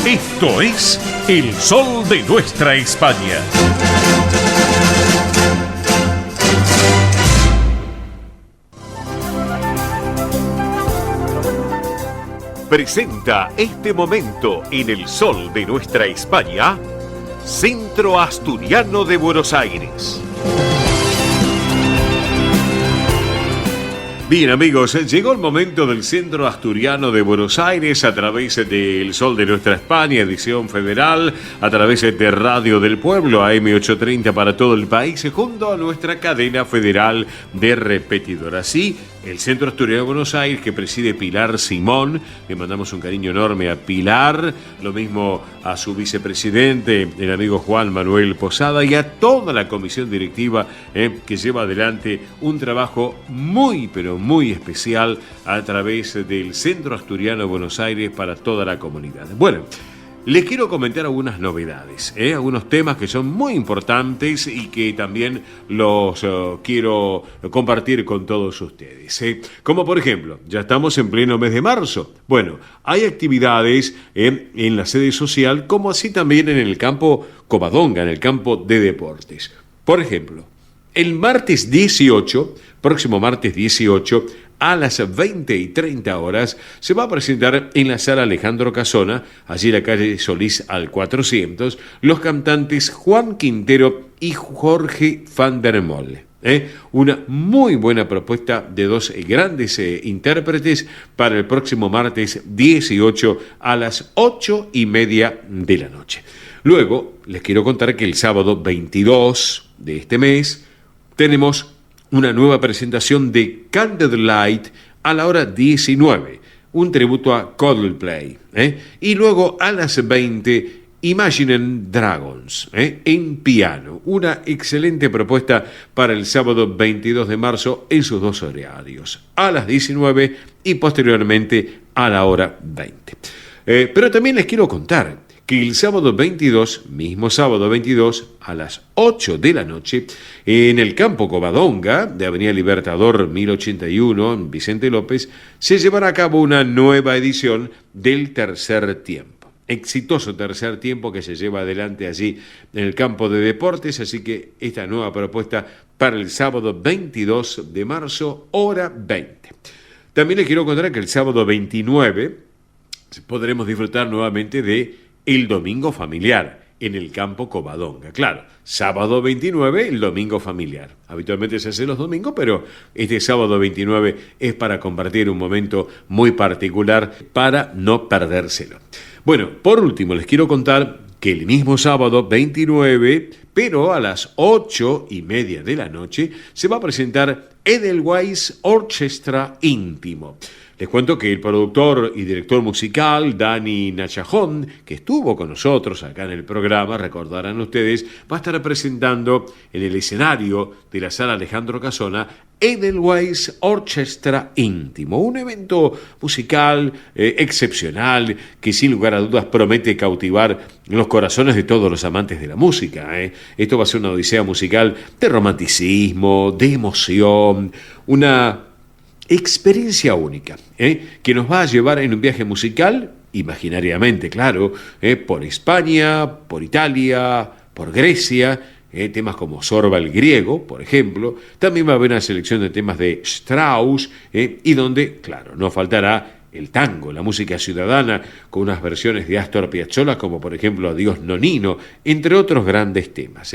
Esto es El Sol de Nuestra España. Presenta este momento en El Sol de Nuestra España, Centro Asturiano de Buenos Aires. Bien, amigos, llegó el momento del Centro Asturiano de Buenos Aires a través de El Sol de Nuestra España, edición federal, a través de Radio del Pueblo, AM830 para todo el país, junto a nuestra cadena federal de repetidoras. Sí, el Centro Asturiano de Buenos Aires, que preside Pilar Simón. Le mandamos un cariño enorme a Pilar, lo mismo a su vicepresidente, el amigo Juan Manuel Posada, y a toda la comisión directiva que lleva adelante un trabajo muy, pero muy especial a través del Centro Asturiano de Buenos Aires para toda la comunidad. Bueno, les quiero comentar algunas novedades, algunos temas que son muy importantes y que también los quiero compartir con todos ustedes. Como por ejemplo, ya estamos en pleno mes de marzo. Bueno, hay actividades en la sede social, como así también en el campo Covadonga, en el campo de deportes. Por ejemplo, el martes 18, próximo martes 18, a las 20:30 se va a presentar en la sala Alejandro Casona, allí en la calle Solís al 400, los cantantes Juan Quintero y Jorge van der Molle. Una muy buena propuesta de dos grandes intérpretes para el próximo martes 18 a las 8:30 de la noche. Luego, les quiero contar que el sábado 22 de este mes tenemos una nueva presentación de Candlelight a la hora 19, un tributo a Coldplay. Y luego a las 20, Imagine Dragons, en piano. Una excelente propuesta para el sábado 22 de marzo en sus dos horarios, a las 19 y posteriormente a la hora 20. Pero también les quiero contar que el sábado 22, mismo sábado 22, a las 8 de la noche, en el campo Covadonga, de Avenida Libertador 1081, en Vicente López, se llevará a cabo una nueva edición del Tercer Tiempo. Exitoso Tercer Tiempo que se lleva adelante allí en el campo de deportes, así que esta nueva propuesta para el sábado 22 de marzo, hora 20. También les quiero contar que el sábado 29 podremos disfrutar nuevamente de el Domingo Familiar en el campo Covadonga. Claro, sábado 29, el Domingo Familiar. Habitualmente se hace los domingos, pero este sábado 29 es para compartir un momento muy particular para no perdérselo. Bueno, por último, les quiero contar que el mismo sábado 29, pero a las 8:30 de la noche, se va a presentar Edelweiss Orchestra Íntimo. Les cuento que el productor y director musical, Dani Nachajón, que estuvo con nosotros acá en el programa, recordarán ustedes, va a estar presentando en el escenario de la sala Alejandro Casona Edelweiss Orchestra Íntimo, un evento musical excepcional que sin lugar a dudas promete cautivar los corazones de todos los amantes de la música. Esto va a ser una odisea musical de romanticismo, de emoción, una experiencia única, que nos va a llevar en un viaje musical, imaginariamente, claro, por España, por Italia, por Grecia, temas como Sorba el griego, por ejemplo. También va a haber una selección de temas de Strauss, y donde, claro, no faltará el tango, la música ciudadana, con unas versiones de Astor Piazzolla, como por ejemplo Adiós Nonino, entre otros grandes temas.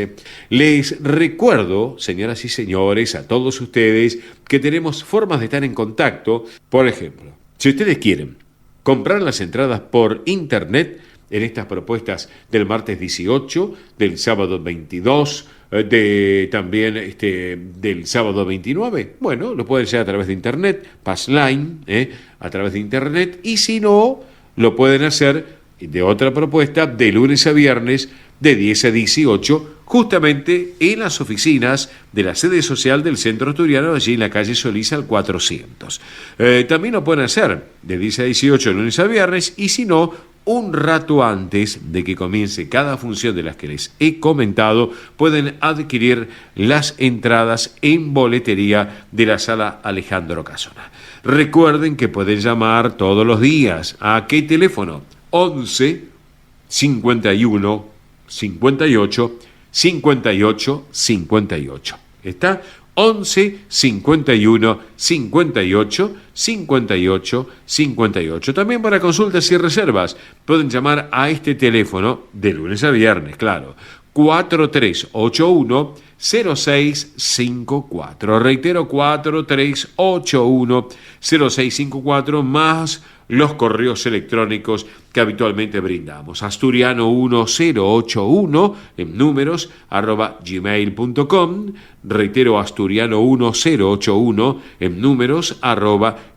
Les recuerdo, señoras y señores, a todos ustedes, que tenemos formas de estar en contacto. Por ejemplo, si ustedes quieren comprar las entradas por internet en estas propuestas del martes 18, del sábado 22, también del sábado 29, bueno, lo pueden hacer a través de internet, Passline, a través de internet, y si no, lo pueden hacer de otra propuesta de lunes a viernes de 10 a 18, justamente en las oficinas de la sede social del Centro Asturiano, allí en la calle Solís al 400. También lo pueden hacer de 10 a 18 de lunes a viernes, y si no, un rato antes de que comience cada función de las que les he comentado, pueden adquirir las entradas en boletería de la sala Alejandro Casona. Recuerden que pueden llamar todos los días. ¿A qué teléfono? 11 51 58 58 58. ¿Está? 11 51 58 58 58. También para consultas y reservas pueden llamar a este teléfono de lunes a viernes, claro. 4381 0654. Reitero, 4381 0654 más los correos electrónicos que habitualmente brindamos. asturiano1081 en números @gmail.com. Reitero, asturiano1081 en números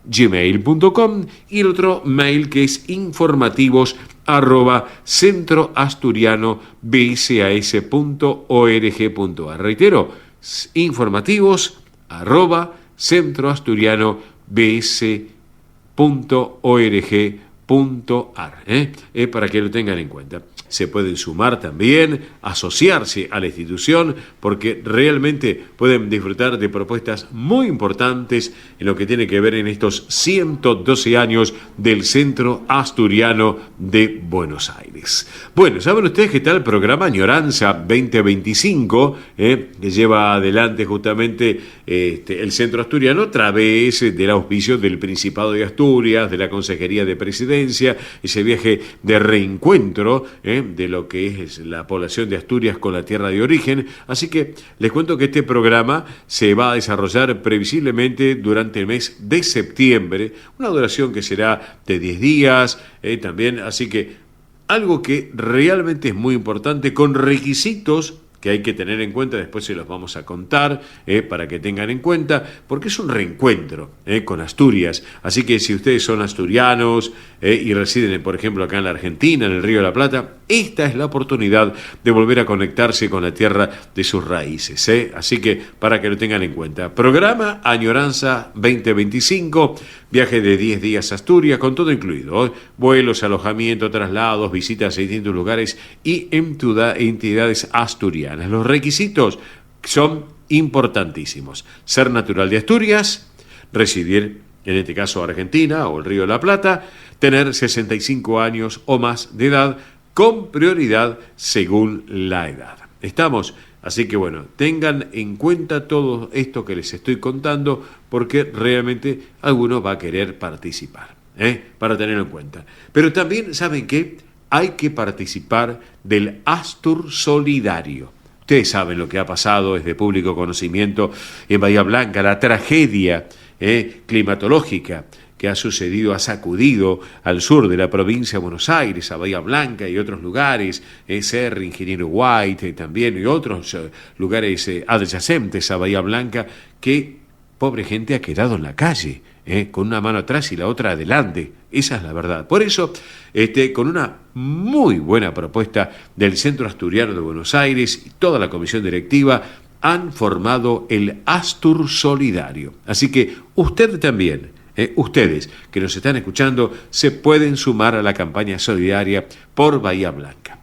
@gmail.com. Y el otro mail que es informativos @centroasturianobsas.org.ar. Reitero, informativos @centroasturianobs.org.ar, para que lo tengan en cuenta. Se pueden sumar también, asociarse a la institución, porque realmente pueden disfrutar de propuestas muy importantes en lo que tiene que ver en estos 112 años del Centro Asturiano de Buenos Aires. Bueno, ¿saben ustedes qué está el programa Añoranza 2025? Que lleva adelante justamente el Centro Asturiano a través del auspicio del Principado de Asturias, de la Consejería de Presidencia, ese viaje de reencuentro, de lo que es la población de Asturias con la tierra de origen. Así que les cuento que este programa se va a desarrollar previsiblemente durante el mes de septiembre, una duración que será de 10 días también, así que algo que realmente es muy importante, con requisitos que hay que tener en cuenta, después se los vamos a contar, para que tengan en cuenta, porque es un reencuentro con Asturias. Así que si ustedes son asturianos y residen, por ejemplo, acá en la Argentina, en el Río de la Plata, esta es la oportunidad de volver a conectarse con la tierra de sus raíces. Así que para que lo tengan en cuenta. Programa Añoranza 2025, viaje de 10 días a Asturias, con todo incluido. Vuelos, alojamiento, traslados, visitas a distintos lugares y entidades asturianas. Los requisitos son importantísimos: ser natural de Asturias, residir, en este caso Argentina o el Río de la Plata, tener 65 años o más de edad, con prioridad según la edad. ¿Estamos? Así que bueno, tengan en cuenta todo esto que les estoy contando, porque realmente alguno va a querer participar, para tenerlo en cuenta. Pero también, ¿saben qué? Hay que participar del Astur Solidario. Ustedes saben lo que ha pasado, es de público conocimiento en Bahía Blanca, la tragedia climatológica que ha sucedido, ha sacudido al sur de la provincia de Buenos Aires, a Bahía Blanca y otros lugares, Serra, Ingeniero White también, y otros lugares adyacentes a Bahía Blanca, que pobre gente ha quedado en la calle, con una mano atrás y la otra adelante. Esa es la verdad. Por eso, con una muy buena propuesta del Centro Asturiano de Buenos Aires y toda la comisión directiva, han formado el Astur Solidario. Así que usted también, ustedes que nos están escuchando, se pueden sumar a la campaña solidaria por Bahía Blanca.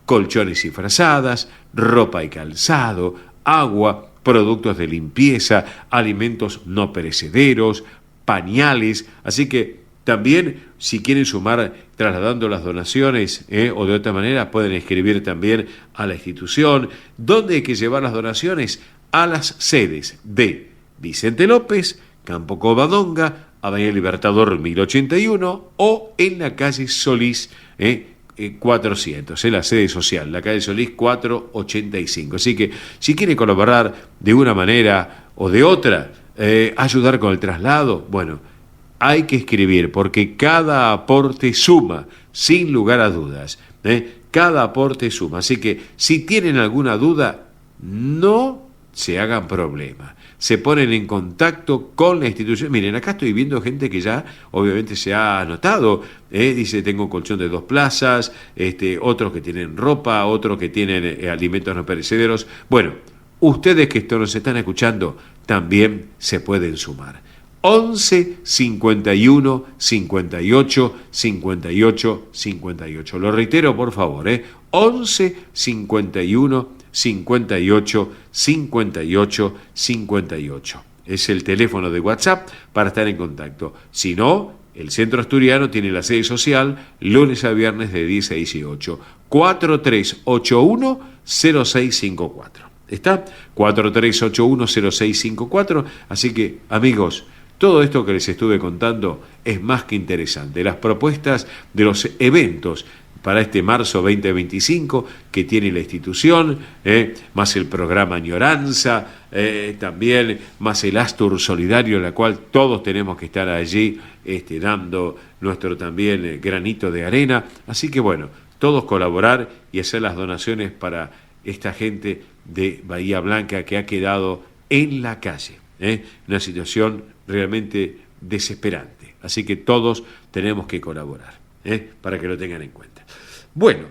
Colchones y frazadas, ropa y calzado, agua, productos de limpieza, alimentos no perecederos, pañales. Así que también, si quieren sumar trasladando las donaciones o de otra manera, pueden escribir también a la institución. ¿Dónde hay que llevar las donaciones? A las sedes de Vicente López, Campo Covadonga, Avenida Libertador 1081, o en la calle Solís 400, la sede social, la calle Solís 485. Así que si quieren colaborar de una manera o de otra, ayudar con el traslado, bueno, hay que escribir, porque cada aporte suma, sin lugar a dudas. Cada aporte suma. Así que si tienen alguna duda, no se hagan problema. Se ponen en contacto con la institución. Miren, acá estoy viendo gente que ya obviamente se ha anotado. Dice, tengo un colchón de 2 plazas, otros que tienen ropa, otros que tienen alimentos no perecederos. Bueno, ustedes que nos están escuchando también se pueden sumar. 11 51 58 58 58. Lo reitero, por favor, 11 51 58 58 58. Es el teléfono de WhatsApp para estar en contacto. Si no, el Centro Asturiano tiene la sede social lunes a viernes de 10 a 18. 4381-0654. ¿Está? 4381-0654. Así que, amigos, todo esto que les estuve contando es más que interesante. Las propuestas de los eventos para este marzo 2025 que tiene la institución, más el programa Añoranza, también más el Astur Solidario, en la cual todos tenemos que estar allí dando nuestro también granito de arena. Así que bueno, todos colaborar y hacer las donaciones para esta gente de Bahía Blanca que ha quedado en la calle. Una situación realmente desesperante. Así que todos tenemos que colaborar, para que lo tengan en cuenta. Bueno,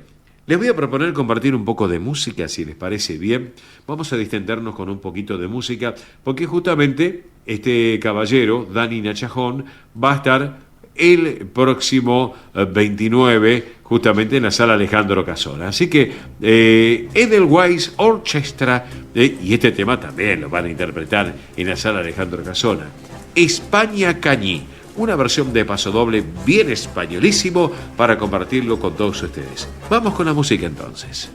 les voy a proponer compartir un poco de música, si les parece bien. Vamos a distendernos con un poquito de música, porque justamente este caballero, Dani Nachajón, va a estar el próximo 29, justamente en la sala Alejandro Casona. Así que Edelweiss Orchestra, y este tema también lo van a interpretar en la sala Alejandro Casona. España Cañí, una versión de pasodoble bien españolísimo para compartirlo con todos ustedes. Vamos con la música entonces.